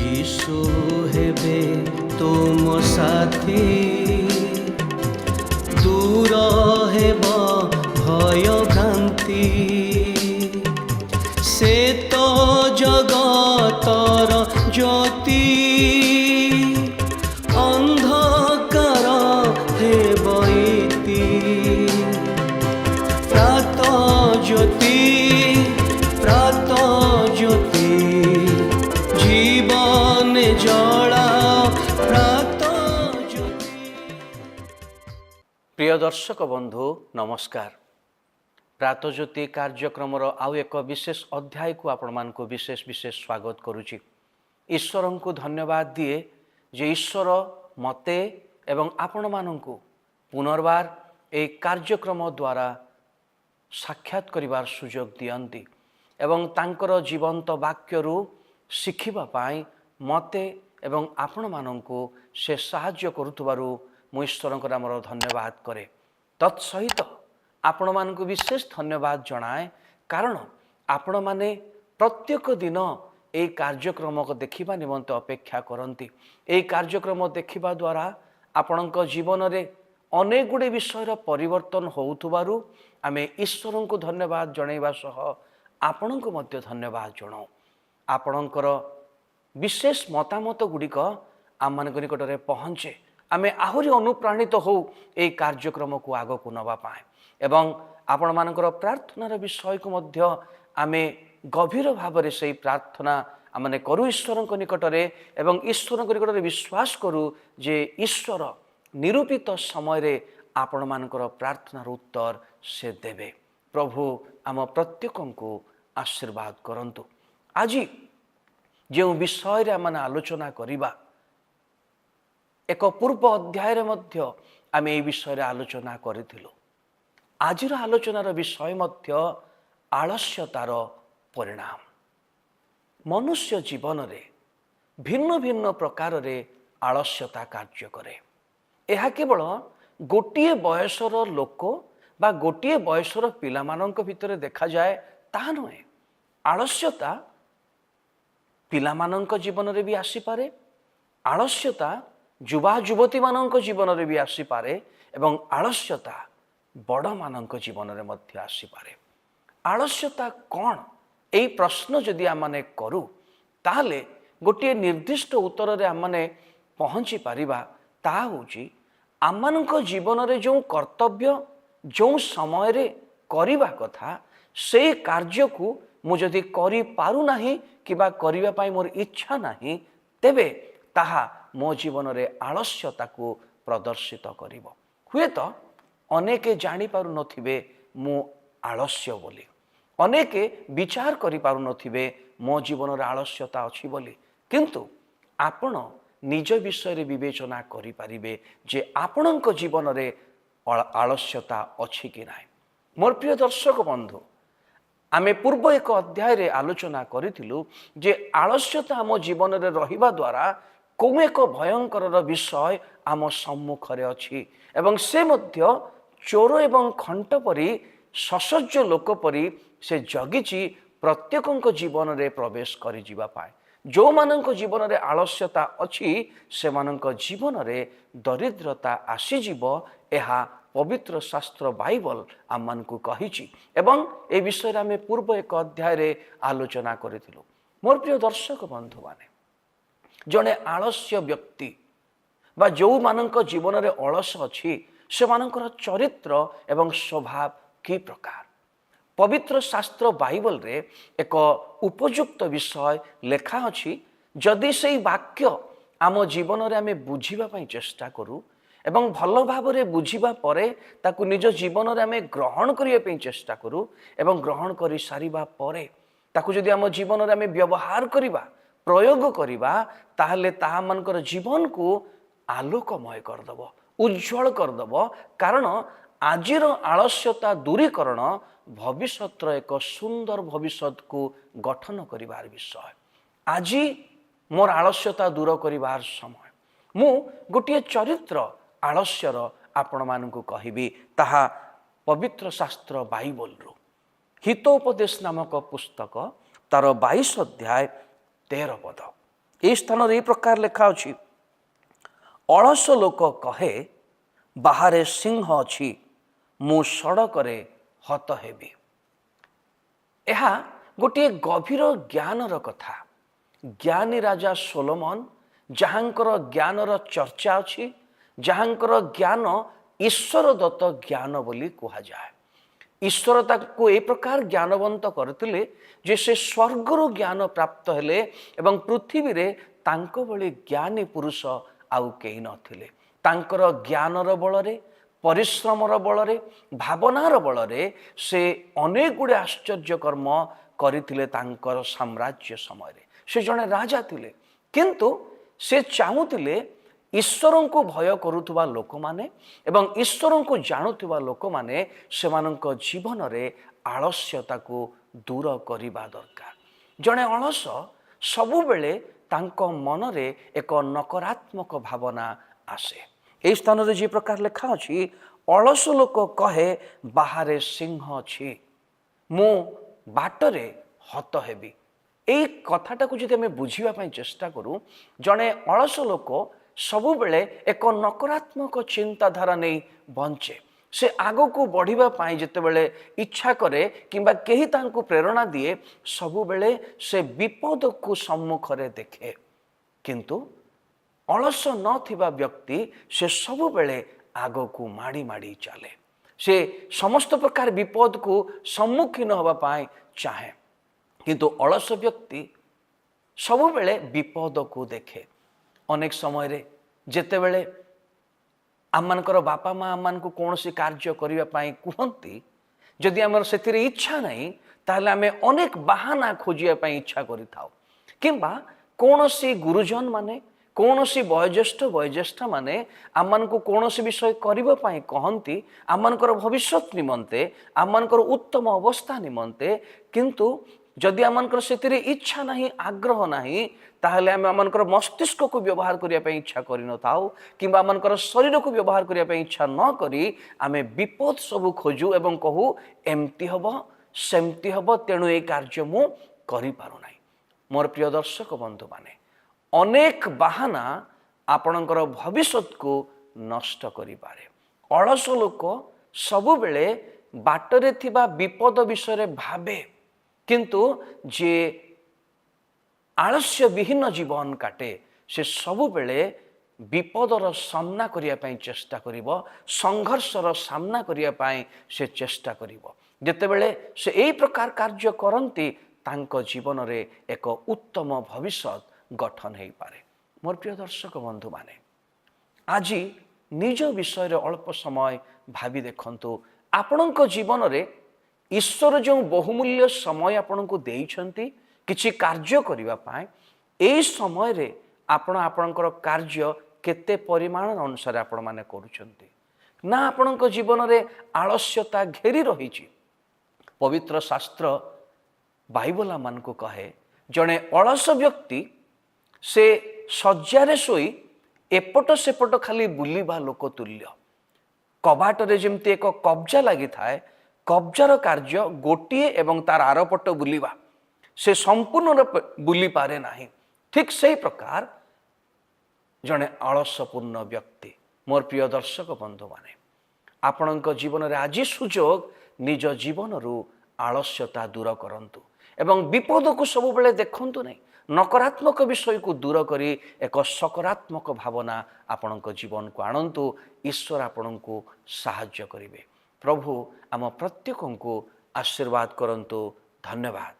यीशु हेबे तुम साथी, दूर हेब भय भ्रांति। से तो जगतर ज्योति, अंधकार हेब इति। प्रात ज्योति, प्रात ज्योति, जीवन जला प्रात ज्योति। प्रिय दर्शक बंधु नमस्कार। प्रातज्योति कार्यक्रम आउ एक विशेष अध्याय को आपण मान को विशेष विशेष स्वागत करुच्ची। ईश्वर को धन्यवाद दिए जे ईश्वर मते एवं आपण मानू पुनर्बार ए कार्यक्रम द्वारा साक्षात करिवार सुजोग दियंती एवं तांकर जीवंत वाक्यरू शिखिबा पाई मते एवं आपण मानू से साहाय्य करुथबारु मु ईश्वरंकर नामर धन्यवाद करे। तत्सहित आपण मानू विशेष धन्यवाद जनाए, कारण आपण माने प्रत्येक दिन ए कार्यक्रम को देखिबा निमंते अपेक्षा करती। ए कार्यक्रम देखिबा द्वारा आपणक जीवन रे अनेक गुड़े विषय परिवर्तन होउथबारु आमे ईश्वर को धन्यवाद जणाइबा सह आपण को मध्य धन्यवाद जणाऊ। आपणकर विशेष मतामत गुड़िक आम मान निकटरे पहुँचे आमे आहुरी अनुप्राणित हो ए कार्यक्रम को आग को नवा पाए एवं आपण मानकर प्रार्थनार विषय को मध्य आमे गभीर भाव से प्रार्थना आमने करू ईश्वर निकटरे एवं ईश्वर निकटरे विश्वास करू जे ईश्वर निरूपित समय रे आपण मानकर प्रार्थनार उत्तर से देवे। प्रभु आम प्रत्येक को आशीर्वाद करंतु। आज जो विषय रे आमने आलोचना करिबा एक पूर्व अध्याय रे मध्य आमे ए विषय रे आलोचना करिथिलु। आजिर आलोचनार विषय मध्य आलस्यतार परिणाम। मनुष्य जीवन रे भिन्न भिन्न प्रकार रे आलस्यता कार्य करे। यह केवल गोटे बयसर लोक बा गोटे बयसर पिला मानक भितर देखा जाए ता नुहे। आलस्यता पिला मानक जीवन रे भी आसी पारे, आलस्यता युवा युवती मानक जीवन रे भी आसी पारे एवं आलस्यता बड़ मानक जीवन रे मध्य आसी पारे। आलस्यता कौन एई प्रश्न जदि आमने करू ताहले गोटे निर्दिष्ट उत्तर रे आमने पहुँची पारिबा। ता होची आमनक जीवन रे जो कर्तव्य जो समय रे करिबा कथा से कार्य को मु जदि करि पारु नाही किबा करिबा पाई मोर इच्छा नाही, तेबे ताहा मो जीवन रे आलस्यता को प्रदर्शित करिवो। हुए तो अनेके जानी पारु नथिबे मु आलस्य बोली, अनेके विचार करि पारु नथिबे मो जीवन रे आलस्यता अछि बोली, किंतु आपण निज विषय रे विवेचना करि पारिबे जे आपणक जीवन रे आलस्यता अछि कि नाही। मोर प्रिय दर्शक बंधु, आमे पूर्व एक अध्याय रे आलोचना करिथिलु जे आलस्यता आम जीवन रे रहिबा द्वारा कोन एक भयंकर विषय आम सम्मुख रे अछि एवं से मध्य चोर एवं खंट परी ससज्ज लोक परी से जगिची प्रत्येक जीवन रे प्रवेश करि जिबा पाए। जो मानक जीवन रे आलस्यता अछि से मानक जीवन रे दरिद्रता आसी जीवो। एहा पवित्र शास्त्र बाइबल आम मान को कहिछि एवं ए विषय रे आमे पूर्व एक अध्याय रे आलोचना करिथिलु। मोर प्रिय दर्शक बंधु माने, जने आलस्य व्यक्ति बा जो मानक जीवन रे अलस अछि से मानकर चरित्र एवं स्वभाव कि प्रकार। पवित्र शास्त्र बाइबल रे एक उपयुक्त विषय लेखा अछि। जदि से वाक्य आम जीवन रे आमे बुझिबा पई चेष्टा करू एवं भल भाव रे बुझिबा परे ताकू निज जीवन रे आमे ग्रहण करिया पई चेष्टा करू एवं ग्रहण करि सारिबा परे ताकू जदि आम जीवन रे आमे व्यवहार करिबा प्रयोग करिबा ताहले ताहा मानकर जीवन को आलोकमय करदब, उज्जवल करदब। कारण आजिर आलस्यता दूरीकरण भविष्यतर एक सुंदर भविष्यत को गठन करिवार विषय। आज मोर आलस्यता दूर करिवार समय मु गोटे चरित्र आलस्यर आपण मानकु कहिबी। ताहा पवित्र शास्त्र बाइबल रु हितोपदेश नामक पुस्तक तार 22 अध्याय 13 पद। এই স্থাନରେ এই প্রকার লেখা ଅଛି, অলস লোক কহে ବାହାରେ ସିଂହ ଅଛି, ମୁଁ ସଡ଼କରେ ହତ ହେବି। ଏହା ଗୋଟିଏ ଗଭୀର ଜ୍ଞାନର କଥା। ଜ୍ଞାନୀ ରାଜା ସୋଲୋମନ, ଯାହାଙ୍କର ଜ୍ଞାନର ଚର୍ଚ୍ଚା ଅଛି, ଯାହାଙ୍କର ଜ୍ଞାନ ଈଶ୍ୱର ଦତ୍ତ ଜ୍ଞାନ ବୋଲି କୁହାଯାଏ। ଈଶ୍ୱର ତାକୁ ଏ ପ୍ରକାର ଜ୍ଞାନବନ୍ତ କରିଥିଲେ ଯେ ସେ ସ୍ୱର୍ଗରୁ ଜ୍ଞାନ ପ୍ରାପ୍ତ ହେଲେ ଏବଂ ପୃଥିବୀରେ ତାଙ୍କ ଭଳି ଜ୍ଞାନୀ ପୁରୁଷ ଆଉ କେହି ନଥିଲେ। ତାଙ୍କର ଜ୍ଞାନର ବଳରେ, ପରିଶ୍ରମର ବଳରେ, ଭାବନାର ବଳରେ ସେ ଅନେକ ଗୁଡ଼ିଏ ଆଶ୍ଚର୍ଯ୍ୟ କର୍ମ କରିଥିଲେ ତାଙ୍କର ସାମ୍ରାଜ୍ୟ ସମୟରେ। ସେ ଜଣେ ରାଜା ଥିଲେ, କିନ୍ତୁ ସେ ଚାହୁଁଥିଲେ ଈଶ୍ୱରଙ୍କୁ ଭୟ କରୁଥିବା ଲୋକମାନେ ଏବଂ ଈଶ୍ୱରଙ୍କୁ ଜାଣୁଥିବା ଲୋକମାନେ ସେମାନଙ୍କ ଜୀବନରେ ଆଳସ୍ୟତାକୁ ଦୂର କରିବା ଦରକାର। ଜଣେ ଅଳସ ସବୁବେଳେ ତାଙ୍କ ମନରେ ଏକ ନକାରାତ୍ମକ ଭାବନା ଆସେ। ଏହି ସ୍ଥାନରେ ଯେ ପ୍ରକାର ଲେଖା ଅଛି, ଅଳସ ଲୋକ କହେ ବାହାରେ ସିଂହ ଅଛି, ମୁଁ ବାଟରେ ହତ ହେବି। ଏଇ କଥାଟାକୁ ଯଦି ଆମେ ବୁଝିବା ପାଇଁ ଚେଷ୍ଟା କରୁ, ଜଣେ ଅଳସ ଲୋକ ସବୁବେଳେ ଏକ ନକାରାତ୍ମକ ଚିନ୍ତାଧାରା ନେଇ ବଞ୍ଚେ। ସେ ଆଗକୁ ବଢ଼ିବା ପାଇଁ ଯେତେବେଳେ ଇଚ୍ଛା କରେ କିମ୍ବା କେହି ତାଙ୍କୁ ପ୍ରେରଣା ଦିଏ, ସବୁବେଳେ ସେ ବିପଦକୁ ସମ୍ମୁଖରେ ଦେଖେ। କିନ୍ତୁ ଅଳସ ନଥିବା ବ୍ୟକ୍ତି ସେ ସବୁବେଳେ ଆଗକୁ ମାଡ଼ି ମାଡ଼ି ଚାଲେ। ସେ ସମସ୍ତ ପ୍ରକାର ବିପଦକୁ ସମ୍ମୁଖୀନ ହେବା ପାଇଁ ଚାହେଁ, କିନ୍ତୁ ଅଳସ ବ୍ୟକ୍ତି ସବୁବେଳେ ବିପଦକୁ ଦେଖେ। ଅନେକ ସମୟରେ ଯେତେବେଳେ ଆମମାନଙ୍କର ବାପା ମା ଆମମାନଙ୍କୁ କୌଣସି କାର୍ଯ୍ୟ କରିବା ପାଇଁ କୁହନ୍ତି, ଯଦି ଆମର ସେଥିରେ ଇଚ୍ଛା ନାହିଁ, ତାହେଲେ ଆମେ ଅନେକ ବାହାନା ଖୋଜିବା ପାଇଁ ଇଚ୍ଛା କରିଥାଉ। କିମ୍ବା କୌଣସି ଗୁରୁଜନ ମାନେ, କୌଣସି ବୟୋଜ୍ୟେଷ୍ଠ ମାନେ ଆମମାନଙ୍କୁ କୌଣସି ବିଷୟ କରିବା ପାଇଁ କହନ୍ତି, ଆମମାନଙ୍କର ଭବିଷ୍ୟତ ନିମନ୍ତେ, ଆମମାନଙ୍କର ଉତ୍ତମ ଅବସ୍ଥା ନିମନ୍ତେ। କିନ୍ତୁ ଯଦି ଆମମାନଙ୍କର ସେଥିରେ ଇଚ୍ଛା ନାହିଁ, ଆଗ୍ରହ ନାହିଁ, ତାହେଲେ ଆମେ ଆମମାନଙ୍କର ମସ୍ତିଷ୍କକୁ ବ୍ୟବହାର କରିବା ପାଇଁ ଇଚ୍ଛା କରିନଥାଉ କିମ୍ବା ଆମମାନଙ୍କର ଶରୀରକୁ ବ୍ୟବହାର କରିବା ପାଇଁ ଇଚ୍ଛା ନ କରି ଆମେ ବିପଦ ସବୁ ଖୋଜୁ ଏବଂ କହୁ ଏମିତି ହେବ, ସେମିତି ହେବ, ତେଣୁ এই କାର୍ଯ୍ୟ ମୁଁ କରିପାରୁନାହିଁ। ମୋର ପ୍ରିୟ ଦର୍ଶକ ବନ୍ଧୁମାନେ, ଅନେକ ବାହାନା ଆପଣଙ୍କର ଭବିଷ୍ୟତକୁ ନଷ୍ଟ କରିପାରେ। ଅଳସ ଲୋକ ସବୁବେଳେ ବାଟରେ ଥିବା ବିପଦ ବିଷୟରେ ଭାବେ, କିନ୍ତୁ ଯିଏ ଆଳସ୍ୟ ବିହୀନ ଜୀବନ କାଟେ ସେ ସବୁବେଳେ ବିପଦର ସାମ୍ନା କରିବା ପାଇଁ ଚେଷ୍ଟା କରିବ, ସଂଘର୍ଷର ସାମ୍ନା କରିବା ପାଇଁ ସେ ଚେଷ୍ଟା କରିବ। ଯେତେବେଳେ ସେ ଏହି ପ୍ରକାର କାର୍ଯ୍ୟ କରନ୍ତି, ତାଙ୍କ ଜୀବନରେ ଏକ ଉତ୍ତମ ଭବିଷ୍ୟତ ଗଠନ ହୋଇପାରେ। ମୋର ପ୍ରିୟ ଦର୍ଶକ ବନ୍ଧୁମାନେ, ଆଜି ନିଜ ବିଷୟରେ ଅଳ୍ପ ସମୟ ଭାବି ଦେଖନ୍ତୁ। ଆପଣଙ୍କ ଜୀବନରେ ଈଶ୍ୱର ଯେଉଁ ବହୁମୂଲ୍ୟ ସମୟ ଆପଣଙ୍କୁ ଦେଇଛନ୍ତି କିଛି କାର୍ଯ୍ୟ କରିବା ପାଇଁ, ଏହି ସମୟରେ ଆପଣ ଆପଣଙ୍କର କାର୍ଯ୍ୟ କେତେ ପରିମାଣ ଅନୁସାରେ ଆପଣମାନେ କରୁଛନ୍ତି? ନା ଆପଣଙ୍କ ଜୀବନରେ ଆଳସ୍ୟତା ଘେରି ରହିଛି? ପବିତ୍ର ଶାସ୍ତ୍ର ବାଇବଲ ଆମମାନଙ୍କୁ କହେ, ଜଣେ ଅଳସ ବ୍ୟକ୍ତି ସେ ଶଯ୍ୟାରେ ଶୋଇ ଏପଟ ସେପଟ ଖାଲି ବୁଲିବା ଲୋକ ତୁଲ୍ୟ। କବାଟରେ ଯେମିତି ଏକ କବ୍ଜା ଲାଗିଥାଏ, କବ୍ଜାର କାର୍ଯ୍ୟ ଗୋଟିଏ ଏବଂ ତାର ଆରପଟ ବୁଲିବା, ସେ ସମ୍ପୂର୍ଣ୍ଣ ବୁଲି ପାରେ ନାହିଁ। ଠିକ୍ ସେହି ପ୍ରକାର ଜଣେ ଅଳସପୂର୍ଣ୍ଣ ବ୍ୟକ୍ତି। ମୋର ପ୍ରିୟ ଦର୍ଶକ ବନ୍ଧୁମାନେ, ଆପଣଙ୍କ ଜୀବନରେ ଆଜି ସୁଯୋଗ, ନିଜ ଜୀବନରୁ ଆଳସ୍ୟତା ଦୂର କରନ୍ତୁ ଏବଂ ବିପଦକୁ ସବୁବେଳେ ଦେଖନ୍ତୁ ନାହିଁ। ନକାରାତ୍ମକ ବିଷୟକୁ ଦୂର କରି ଏକ ସକାରାତ୍ମକ ଭାବନା ଆପଣଙ୍କ ଜୀବନକୁ ଆଣନ୍ତୁ। ଈଶ୍ୱର ଆପଣଙ୍କୁ ସାହାଯ୍ୟ କରିବେ। ପ୍ରଭୁ ଆମ ପ୍ରତ୍ୟେକଙ୍କୁ ଆଶୀର୍ବାଦ କରନ୍ତୁ। ଧନ୍ୟବାଦ।